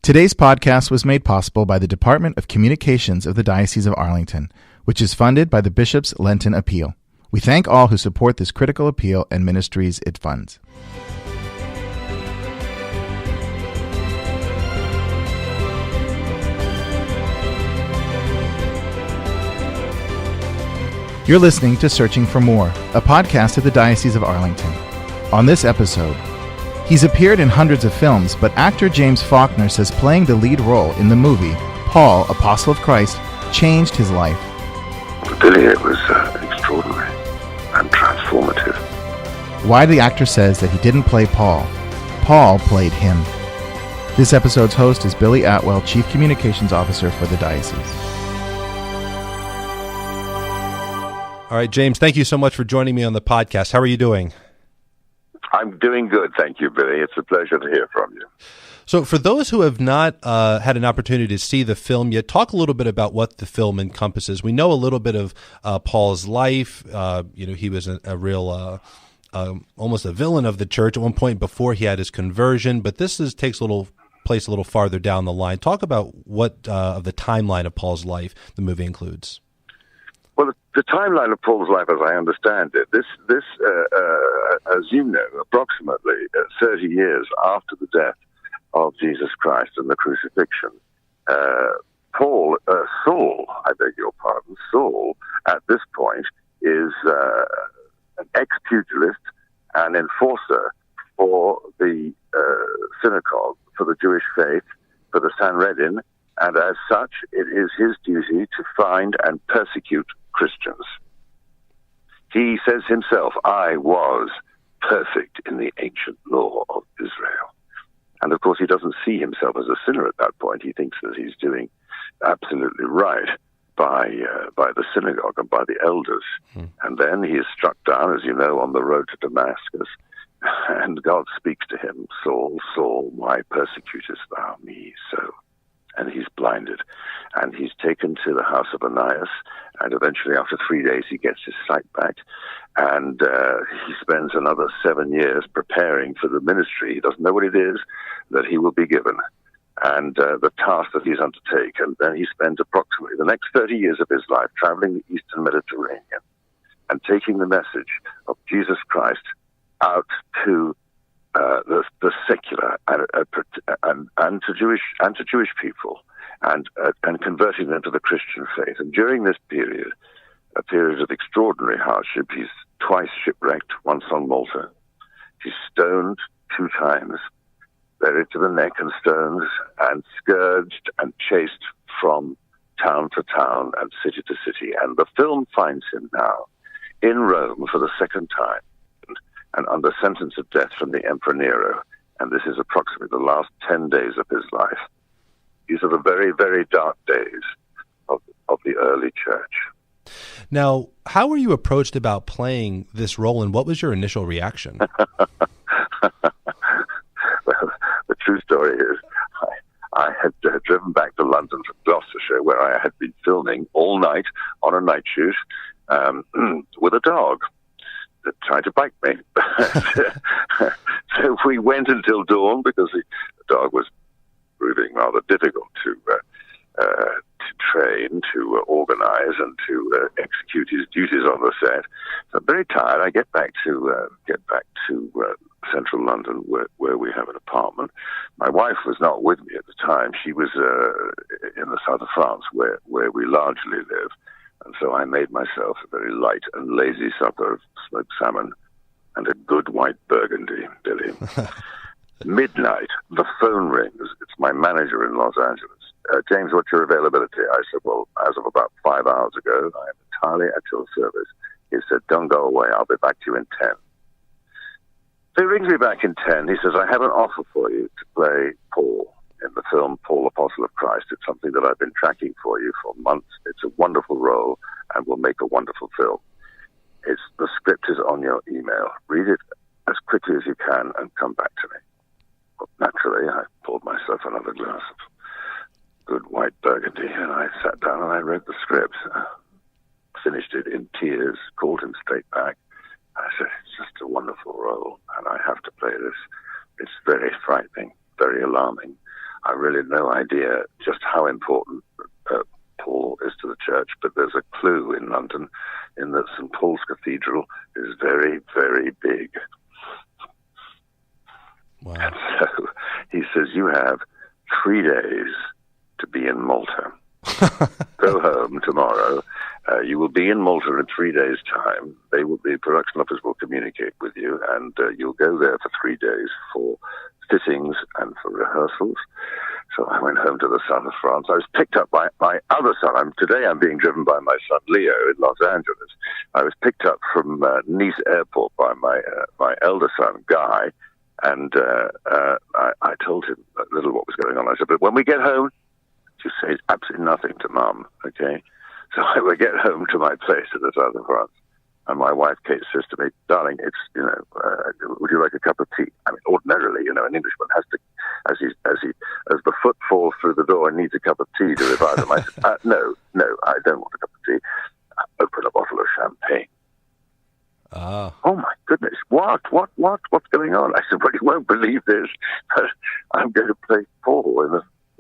Today's podcast was made possible by the Department of Communications of the Diocese of Arlington, which is funded by the Bishop's Lenten Appeal. We thank all who support this critical appeal and ministries it funds. You're listening to Searching for More, a podcast of the Diocese of Arlington. On this episode, he's appeared in hundreds of films, but actor James Faulkner says playing the lead role in the movie, Paul, Apostle of Christ, changed his life. For Billy, it was extraordinary and transformative. Why the actor says that he didn't play Paul. Paul played him. This episode's host is Billy Atwell, Chief Communications Officer for the Diocese. All right, James, thank you so much for joining me on the podcast. How are you doing? I'm doing good, thank you, Billy. It's a pleasure to hear from you. So for those who have not had an opportunity to see the film yet, talk a little bit about what the film encompasses. We know a little bit of Paul's life. He was a real, almost a villain of the church at one point before he had his conversion, but this takes place a little farther down the line. Talk about what of the timeline of Paul's life the movie includes. Well, the timeline of Paul's life, as I understand it, this, as you know, approximately 30 years after the death of Jesus Christ and the crucifixion, Saul, at this point, is an ex-pugilist, an enforcer for the synagogue, for the Jewish faith, for the Sanhedrin, and as such, it is his duty to find and persecute Christians. He says himself, I was perfect in the ancient law of Israel. And of course, he doesn't see himself as a sinner at that point. He thinks that he's doing absolutely right by the synagogue and by the elders. And then he is struck down, as you know, on the road to Damascus. And God speaks to him, Saul, Saul, why persecutest thou me so? And he's blinded. And he's taken to the house of Ananias, and eventually after 3 days he gets his sight back, and he spends another 7 years preparing for the ministry. He doesn't know what it is that he will be given, and the task that he's undertaken. And then he spends approximately the next 30 years of his life traveling the Eastern Mediterranean and taking the message of Jesus Christ out to the secular and to Jewish people, and converting them to the Christian faith. And during this period, a period of extraordinary hardship, he's twice shipwrecked, once on Malta. He's stoned 2 times, buried to the neck in stones, and scourged and chased from town to town and city to city. And the film finds him now in Rome for the second time, and under sentence of death from the Emperor Nero. And this is approximately the last 10 days of his life. These are the very, very dark days of the early church. Now, how were you approached about playing this role, and what was your initial reaction? Well, the true story is I had driven back to London from Gloucestershire, where I had been filming all night on a night shoot with a dog that tried to bite me. So we went until dawn because the dog was proving rather difficult to train, to organize, and to execute his duties on the set. So I'm very tired. I get back to central London, where we have an apartment. My wife was not with me at the time. She was in the south of France, where we largely live. And so I made myself a very light and lazy supper of smoked salmon and a good white burgundy, Billy. Midnight, the phone rings. It's my manager in Los Angeles. James, what's your availability? I said, well, as of about 5 hours ago, I am entirely at your service. He said, don't go away. I'll be back to you in 10. So he rings me back in 10. He says, I have an offer for you to play Paul in the film Paul, Apostle of Christ. It's something that I've been tracking for you for months. It's a wonderful role and will make a wonderful film. The script is on your email. Read it as quickly as you can and come back to me. Well, naturally, I poured myself another glass of good white burgundy, and I sat down and I read the script. Finished it in tears, called him straight back. I said, it's just a wonderful role, and I have to play this. It's very frightening, very alarming. I really had no idea just how important Paul is to the church, but there's a clue in London in that St. Paul's Cathedral is very, very big. Wow. And so he says, you have 3 days to be in Malta. Go home tomorrow. You will be in Malta in 3 days' time. The production office will communicate with you, and you'll go there for 3 days for fittings and for rehearsals. So I went home to the south of France. I was picked up by my other son. Today I'm being driven by my son Leo in Los Angeles. I was picked up from Nice Airport by my elder son Guy, and I told him a little what was going on. I said, but when we get home, just say absolutely nothing to Mum, okay? So I would get home to my place in the south of France, and my wife Kate says to me, darling, it's, would you like a cup of tea? I mean, ordinarily, an Englishman has to, as the foot falls through the door and needs a cup of tea to revive him. I said, no, I don't want a cup of tea. Open a bottle of champagne. Oh my goodness, what's going on? I said, well, you won't believe this, but I'm going to play Paul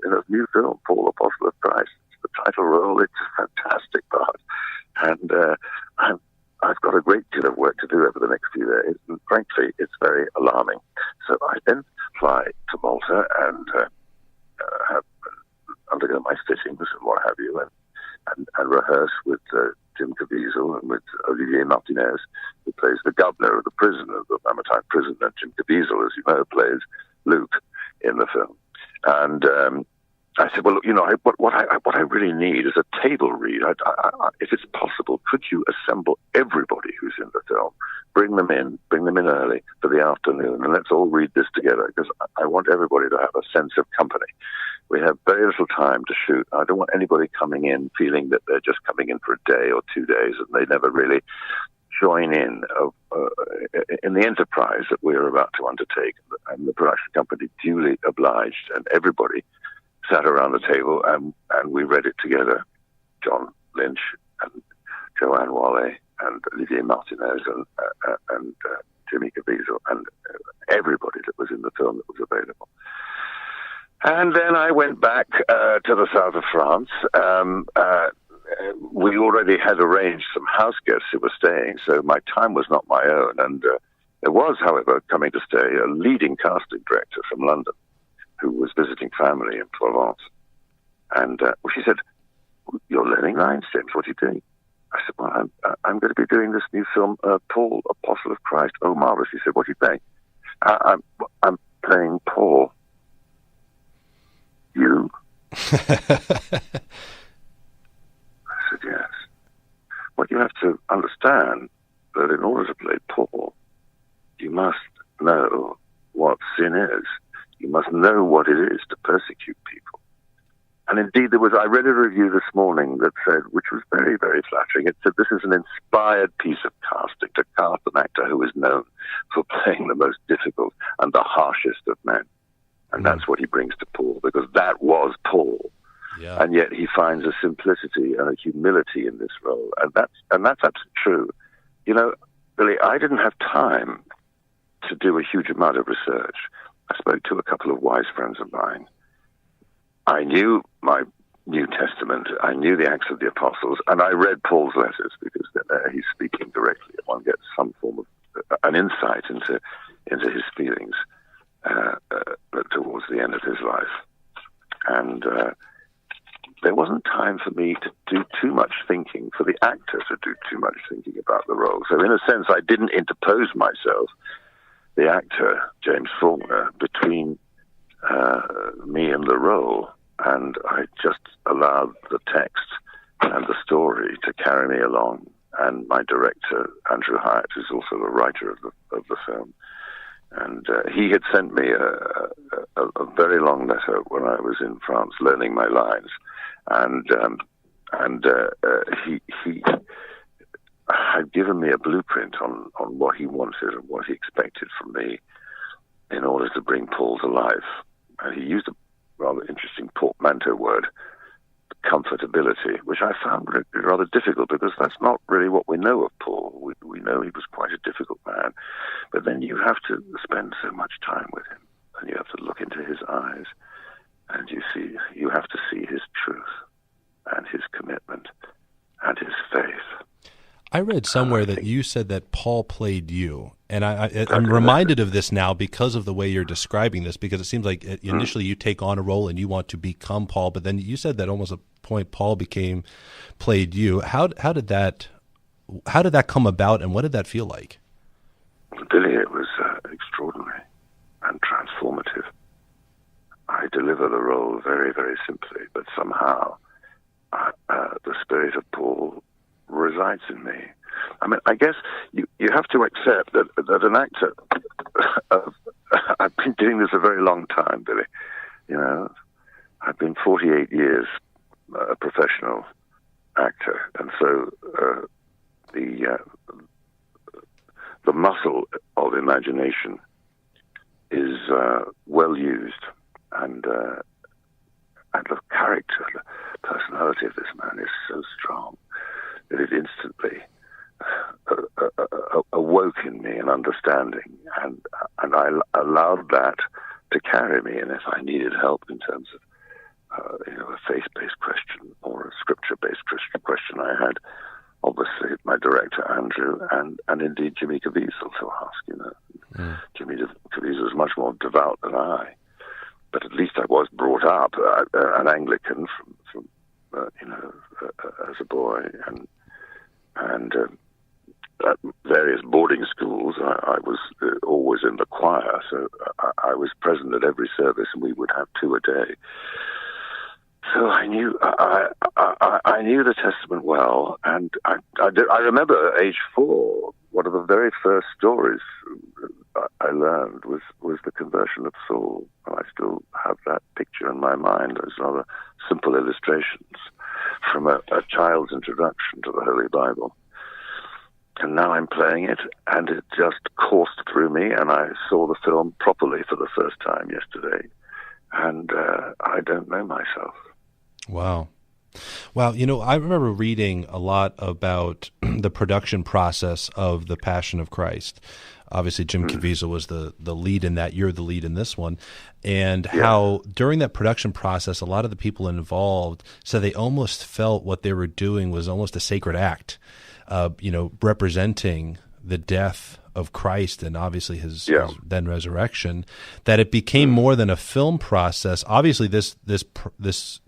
in a new film, Paul, Apostle of Christ. It's the title role. It's a fantastic part. And I've got a great deal of work to do over the next few days, and frankly, it's very alarming. So I then fly to Malta and undergo my fittings and what have you, and rehearse with Jim Caviezel and with Olivier Martinez, who plays the governor of the prison, of the Mamertine prison, and Jim Caviezel, as you know, plays Luke in the film. And I said, well, what I really need is a table read. If it's possible, could you assemble everybody who's in the film, bring them in early for the afternoon, and let's all read this together, because I want everybody to have a sense of company. We have very little time to shoot. I don't want anybody coming in feeling that they're just coming in for a day or 2 days and they never really join in the enterprise that we're about to undertake. And the production company duly obliged, and everybody sat around the table and we read it together. John Lynch and Joanne Whalley and Olivier Martinez and Jimmy Caviezel and everybody that was in the film that was available. And then I went back to the south of France. We already had arranged some house guests who were staying, so my time was not my own. And there was, however, coming to stay a leading casting director from London who was visiting family in Provence. And she said, you're learning lines, James. What are you doing? I said, well, I'm going to be doing this new film, Paul, Apostle of Christ. Oh, marvelous. She said, what are you playing? I'm playing Paul. You? I said, yes. Well, you have to understand that in order to play Paul, you must know what sin is. You must know what it is to persecute people. And indeed, I read a review this morning that said, which was very, very flattering, it said, this is an inspired piece of casting to cast an actor who is known for playing the most difficult and the harshest of men. And that's what he brings to Paul, because that was Paul. Yeah. And yet he finds a simplicity and a humility in this role. And that's absolutely true. Billy, I didn't have time to do a huge amount of research. I spoke to a couple of wise friends of mine. I knew my New Testament. I knew the Acts of the Apostles, and I read Paul's letters because he's speaking directly. One gets some form of an insight into his feelings towards the end of his life. And there wasn't time for me to do too much thinking, for the actor to do too much thinking about the role. So in a sense, I didn't interpose myself, the actor, James Faulkner, between me and the role, and I just allowed the text and the story to carry me along. And my director, Andrew Hyatt, who's also the writer of the film, and he had sent me a very long letter when I was in France learning my lines, and he had given me a blueprint on what he wanted and what he expected from me in order to bring Paul to life. And he used a rather interesting portmanteau word, comfortability, which I found rather difficult because that's not really what we know of Paul. We know he was quite a difficult man, but then you have to spend so much time with him and you have to look into his eyes and you have to see his truth and his commitment and his faith. I read somewhere that you said that Paul played you, and I'm reminded of this now because of the way you're describing this, because it seems like initially you take on a role and you want to become Paul, but then you said that almost a point Paul played you. How did that come about, and what did that feel like? Billy, it was extraordinary and transformative. I deliver the role very, very simply, but somehow the spirit of Paul resides in me. I mean, I guess you have to accept that an actor, I've been doing this a very long time, Billy. You know, I've been 48 years a professional actor, and so the muscle of imagination is well used, and the character, the personality of this man is so strong that it instantly awoke in me an understanding, and I allowed that to carry me. And if I needed help in terms of a faith-based question or a scripture-based question, I had obviously my director Andrew and indeed Jimmy Caviezel to ask. Jimmy Caviezel is much more devout than I, but at least I was brought up an Anglican from as a boy, and at various boarding schools. I was always in the choir, so I was present at every service, and we would have 2 a day. So I knew the Testament well, and I remember at age 4, one of the very first stories I learned was the conversion of Saul. And I still have that picture in my mind. Those rather simple illustrations from a child's introduction to the Holy Bible. And now I'm playing it, and it just coursed through me, and I saw the film properly for the first time yesterday, and I don't know myself. Wow. Wow. I remember reading a lot about the production process of The Passion of Christ. Obviously, Jim Caviezel was the lead in that. You're the lead in this one. And how during that production process, a lot of the people involved said they almost felt what they were doing was almost a sacred act, representing the death of Christ and obviously his then resurrection, that it became more than a film process. Obviously, this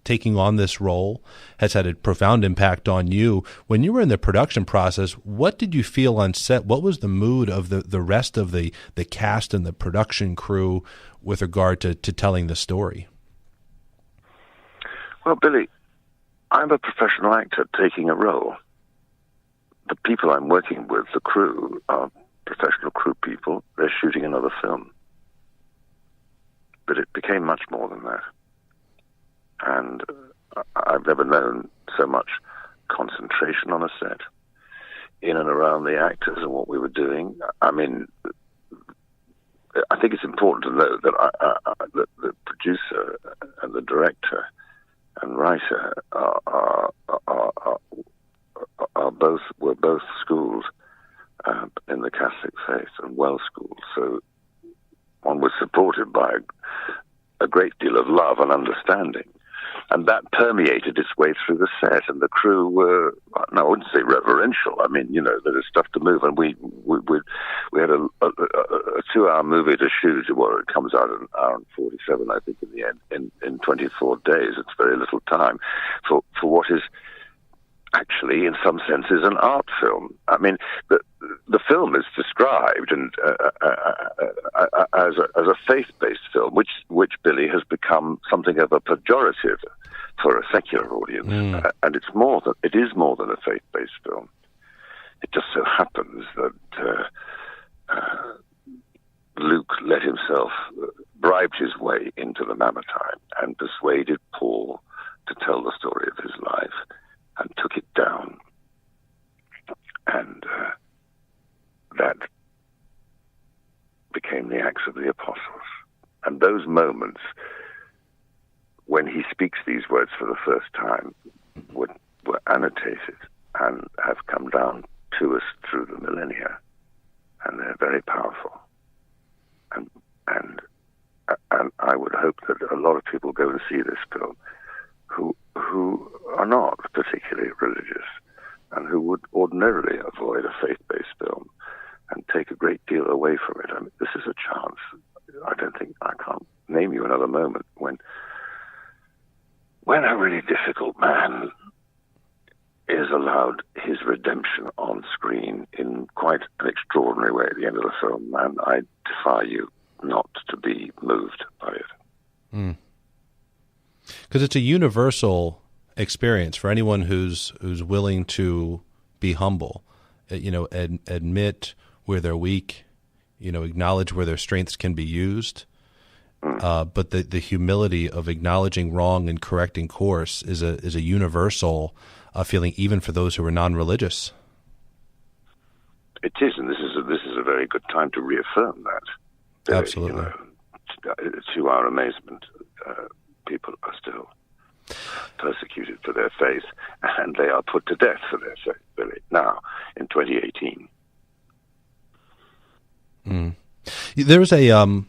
taking on this role has had a profound impact on you. When you were in the production process, what did you feel on set? What was the mood of the rest of the cast and the production crew with regard to telling the story? Well, Billy, I'm a professional actor taking a role. The people I'm working with, the crew, are professional crew people. They're shooting another film. But it became much more than that. And I've never known so much concentration on a set, in and around the actors and what we were doing. I mean, I think it's important to note that the producer and the director and writer were both schooled in the Catholic faith and well schooled. So one was supported by a great deal of love and understanding. And that permeated its way through the set, and the crew were, I wouldn't say reverential. I mean, there is stuff to move, and we had a 2-hour movie to shoot. Well, it comes out in 1 hour and 47, I think, in the end, in 24 days. It's very little time for what is actually, in some senses, an art film. I mean, the film is described and as a faith-based film, which Billy has become something of a pejorative for a secular audience, and it is more than a faith-based film. It just so happens that Luke bribed his way into the Mamertine and persuaded Paul to tell the story of his life, and took it down. And that became the Acts of the Apostles. And those moments when he speaks these words for the first time were annotated and have come down to us through the millennia. And they're very powerful. And And I would hope that a lot of people go and see this film who are not particularly religious and who would ordinarily avoid a faith-based film and take a great deal away from it. I mean, this is a chance. I can't name you another moment when a really difficult man is allowed his redemption on screen in quite an extraordinary way at the end of the film, and I defy you not to be moved by it. Because it's a universal experience for anyone who's willing to be humble, admit where they're weak, acknowledge where their strengths can be used. But the humility of acknowledging wrong and correcting course is a universal feeling, even for those who are non-religious. It is, and this is a very good time to reaffirm that. Absolutely. To our amazement, people are still persecuted for their faith, and they are put to death for their faith, Billy, now, in 2018. There was a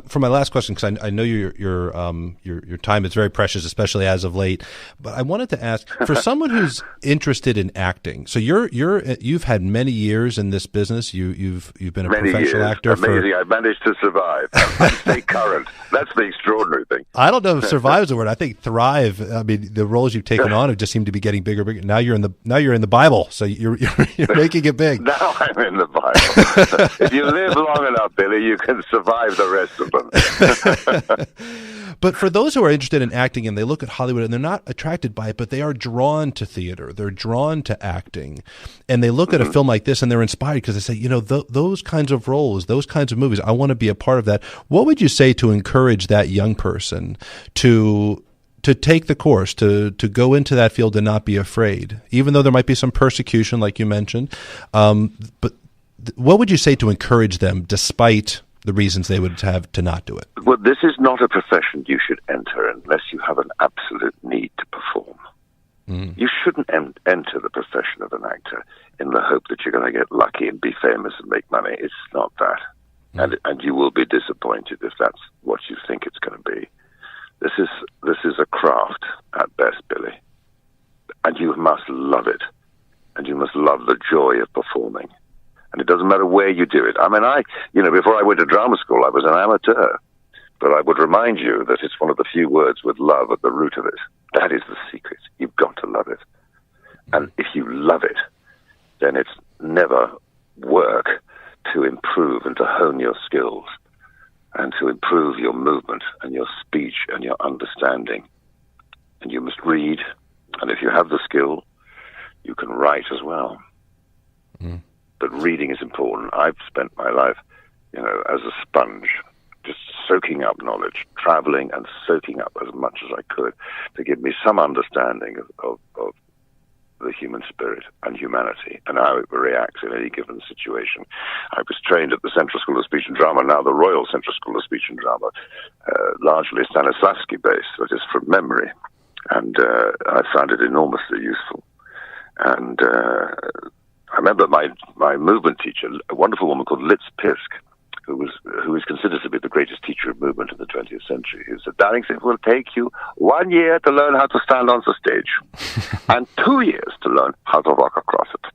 for my last question, because I know your time is very precious, especially as of late. But I wanted to ask, for someone who's interested in acting, so you've had many years in this business. You've been a professional actor. Amazing. I managed to survive and stay current. That's the extraordinary thing. I don't know if "survive" is a word. I think "thrive." I mean, the roles you've taken on have just seemed to be getting bigger, bigger. Now you're in the Bible, so you're making it big. Now I'm in the Bible. If you live long enough, Billy, you can survive the rest of them. But for those who are interested in acting and they look at Hollywood and they're not attracted by it, but they are drawn to theater, they're drawn to acting, and they look at a film like this and they're inspired because they say, those kinds of roles, those kinds of movies, I want to be a part of that. What would you say to encourage that young person to take the course, to go into that field and not be afraid, even though there might be some persecution, like you mentioned? But what would you say to encourage them despite the reasons they would have to not do it? Well, this is not a profession you should enter unless you have an absolute need to perform. You shouldn't enter the profession of an actor in the hope that you're going to get lucky and be famous and make money. It's not that. And you will be disappointed if that's what you think it's going to be. This is a craft at best, Billy. And you must love it. And you must love the joy of performing. And it doesn't matter where you do it. I mean, before I went to drama school, I was an amateur. But I would remind you that it's one of the few words with love at the root of it. That is the secret. You've got to love it. And if you love it, then it's never work to improve and to hone your skills and to improve your movement and your speech and your understanding. And you must read. And if you have the skill, you can write as well. But reading is important. I've spent my life, as a sponge, just soaking up knowledge, traveling and soaking up as much as I could to give me some understanding of the human spirit and humanity and how it reacts in any given situation. I was trained at the Central School of Speech and Drama, now the Royal Central School of Speech and Drama, largely Stanislavski-based, that is from memory. And I found it enormously useful. And I remember my movement teacher, a wonderful woman called Litz Pisk, who is considered to be the greatest teacher of movement in the 20th century, who said, "Darling, it will take you 1 year to learn how to stand on the stage and 2 years to learn how to walk across it."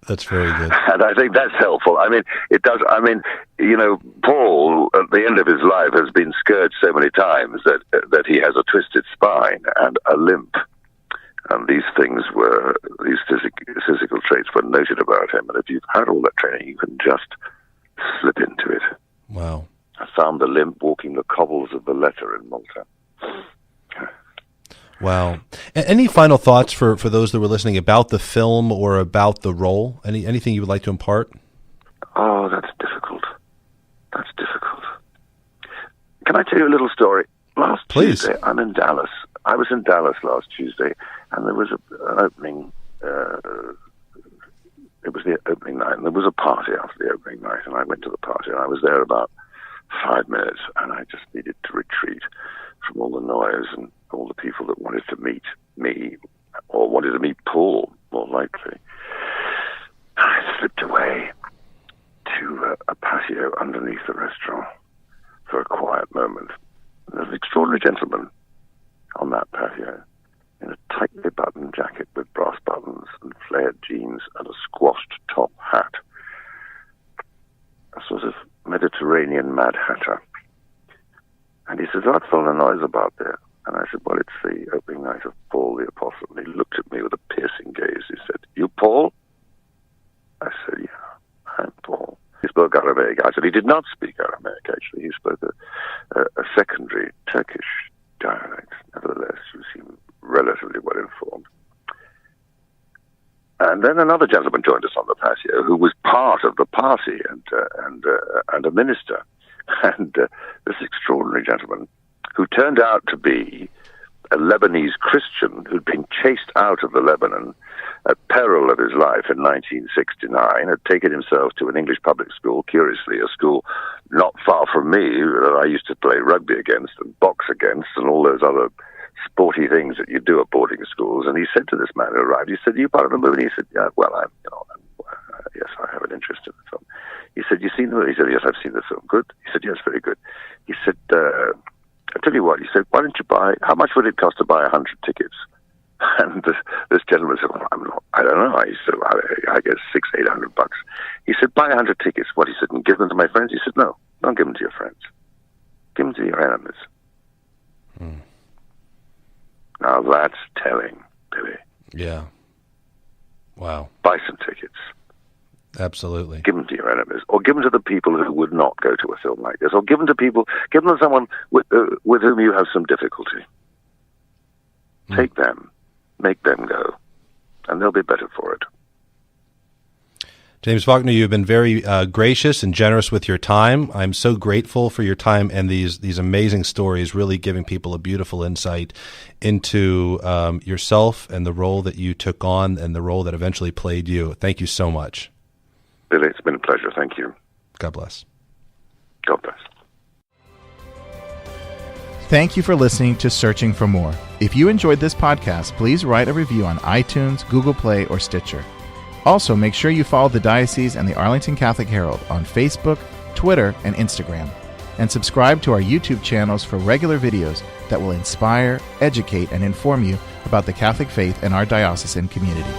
That's very good. And I think that's helpful. I mean, it does. I mean, Paul, at the end of his life, has been scourged so many times that he has a twisted spine and a limp. And these physical traits were noted about him. And if you've had all that training, you can just slip into it. Wow. I found the limp walking the cobbles of the letter in Malta. Wow. Any final thoughts for those that were listening about the film or about the role? Anything you would like to impart? Oh, that's difficult. Can I tell you a little story? Last Tuesday, I'm in Dallas. I was in Dallas last Tuesday, and there was an opening. It was the opening night, and there was a party after the opening night, and I went to the party, and I was there about 5 minutes, and I just needed to retreat from all the noise and all the people that wanted to meet me, or wanted to meet Paul, more likely. I slipped away to patio underneath the restaurant for a quiet moment. There's an extraordinary gentleman on that patio in a tightly buttoned jacket with brass buttons and flared jeans and a squashed top hat. A sort of Mediterranean Mad Hatter. And he says, I'd felt a noise about there. And I said, well, it's the opening night of Paul the Apostle. And he looked at me with a piercing gaze. He said, you Paul? I said, yeah, I'm Paul. He spoke Aramaic. I said, he did not speak Aramaic, actually. He spoke a secondary Turkish dialect. Nevertheless, you seem relatively well informed. And then another gentleman joined us on the patio who was part of the party and a minister. And this extraordinary gentleman who turned out to be a Lebanese Christian who'd been chased out of the Lebanon at peril of his life in 1969, had taken himself to an English public school, curiously a school not far from me that I used to play rugby against and box against and all those other sporty things that you do at boarding schools. And he said to this man who arrived, he said, are you part of the movie? And he said, yeah, well, yes, I have an interest in the film. He said, you seen the movie? He said, yes, I've seen the film. Good? He said, yes, very good. He said, I'll tell you what, he said, why don't you how much would it cost to buy 100 tickets? And this gentleman said, well, I don't know. He said, well, I guess $600-800. He said, buy 100 tickets. What? He said, and give them to my friends? He said, no, don't give them to your friends. Give them to your enemies. Now that's telling, Billy. Yeah. Wow. Buy some tickets. Absolutely. Give them to your enemies, or give them to the people who would not go to a film like this, or give them to someone with whom you have some difficulty. Take them, make them go, and they'll be better for it. James Faulkner, you've been very gracious and generous with your time. I'm so grateful for your time and these amazing stories, really giving people a beautiful insight into yourself and the role that you took on and the role that eventually played you. Thank you so much. Billy, it's been a pleasure. Thank you. God bless. God bless. Thank you for listening to Searching for More. If you enjoyed this podcast, please write a review on iTunes, Google Play, or Stitcher. Also, make sure you follow the Diocese and the Arlington Catholic Herald on Facebook, Twitter, and Instagram. And subscribe to our YouTube channels for regular videos that will inspire, educate, and inform you about the Catholic faith and our diocesan community.